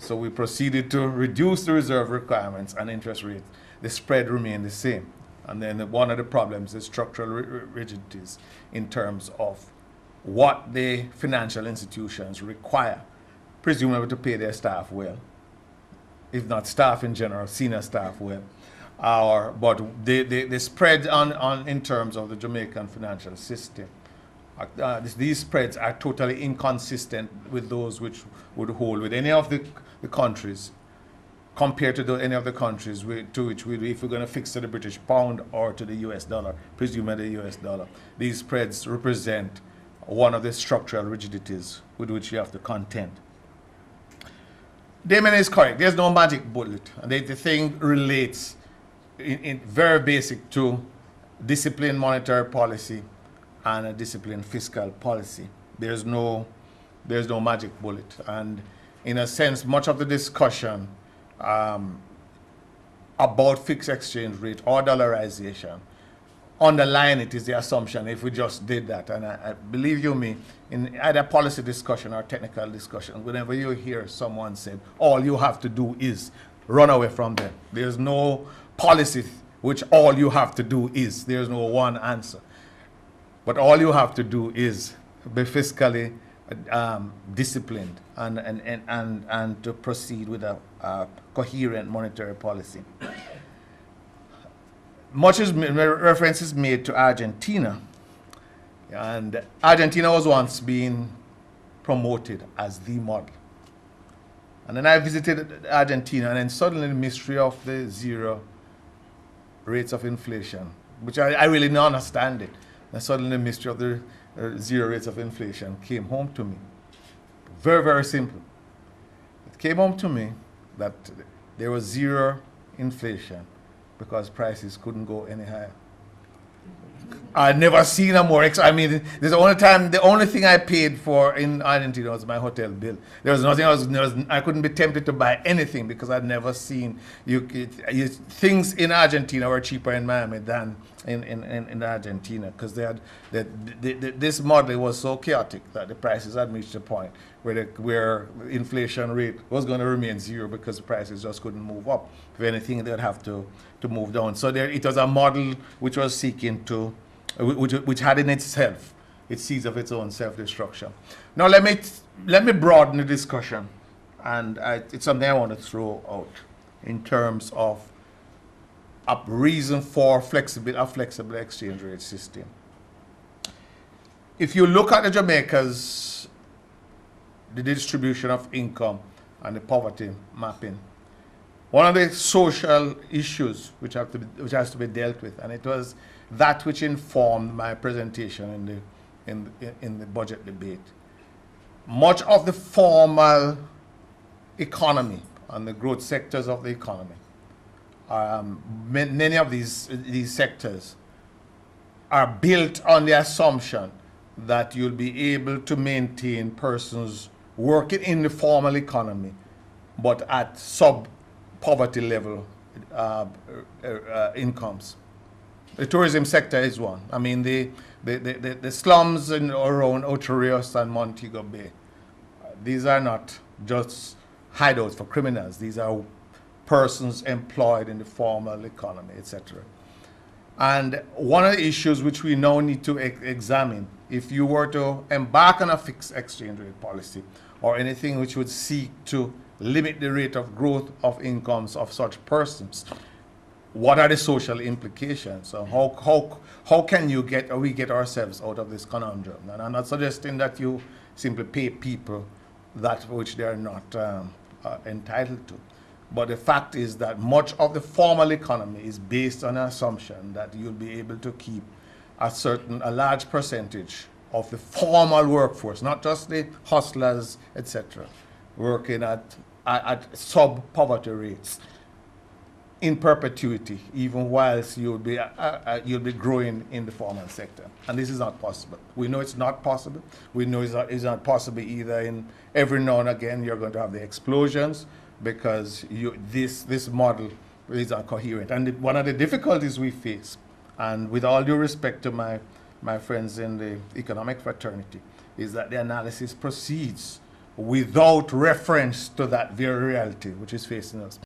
So we proceeded to reduce the reserve requirements and interest rates. The spread remained the same. And then one of the problems is structural rigidities in terms of what the financial institutions require, presumably to pay their staff well, if not staff in general, senior staff well. But the spread in terms of the Jamaican financial system, these spreads are totally inconsistent with those which would hold with any of the countries, compared to any of the countries to which if we're going to fix to the British pound or to the US dollar, presumably the US dollar. These spreads represent one of the structural rigidities with which you have to contend. Damon is correct. There's no magic bullet. And the thing relates in very basic to disciplined monetary policy and a disciplined fiscal policy. There's no magic bullet. And in a sense, much of the discussion about fixed exchange rate or dollarization, underlying it is the assumption if we just did that. And I believe you me, in either policy discussion or technical discussion, whenever you hear someone say, all you have to do is run away from them. There's no policy which all you have to do is. There's no one answer. But all you have to do is be fiscally disciplined and to proceed with a coherent monetary policy. Much reference is made to Argentina, and Argentina was once being promoted as the model. And then I visited Argentina, and then suddenly the mystery of the zero rates of inflation, which I really didn't understand it. And suddenly the mystery of the zero rates of inflation came home to me. Very, very simple. It came home to me that there was zero inflation because prices couldn't go any higher. I'd never seen a more, I mean, the only thing I paid for in Argentina was my hotel bill. There was nothing I couldn't be tempted to buy anything because I'd never seen, things in Argentina were cheaper in Miami than in Argentina, because this model was so chaotic that the prices had reached a point where inflation rate was going to remain zero because the prices just couldn't move up. If anything, they'd have to move down. So it was a model which was seeking to, which had in itself its seeds of its own self-destruction. Now let me broaden the discussion, and it's something I want to throw out in terms of a reason for a flexible exchange rate system. If you look at the distribution of income and the poverty mapping, one of the social issues which has to be dealt with, and it was that which informed my presentation in the budget debate. Much of the formal economy and the growth sectors of the economy, many of these sectors are built on the assumption that you'll be able to maintain persons working in the formal economy, but at sub-poverty level incomes. The tourism sector is one. I mean, the slums around Ocho Rios and Montego Bay, these are not just hideouts for criminals. These are persons employed in the formal economy, etc. And one of the issues which we now need to examine, if you were to embark on a fixed exchange rate policy or anything which would seek to limit the rate of growth of incomes of such persons, what are the social implications? So how can we get ourselves out of this conundrum? And I'm not suggesting that you simply pay people that which they are not entitled to. But the fact is that much of the formal economy is based on an assumption that you'll be able to keep a large percentage of the formal workforce, not just the hustlers, etc., working at sub-poverty rates in perpetuity, even whilst you'll be growing in the formal sector. And this is not possible. We know it's not possible. We know it's not possible either. In every now and again, you're going to have the explosions because this model is incoherent. And one of the difficulties we face, and with all due respect to my friends in the economic fraternity, is that the analysis proceeds without reference to that very reality which is facing us.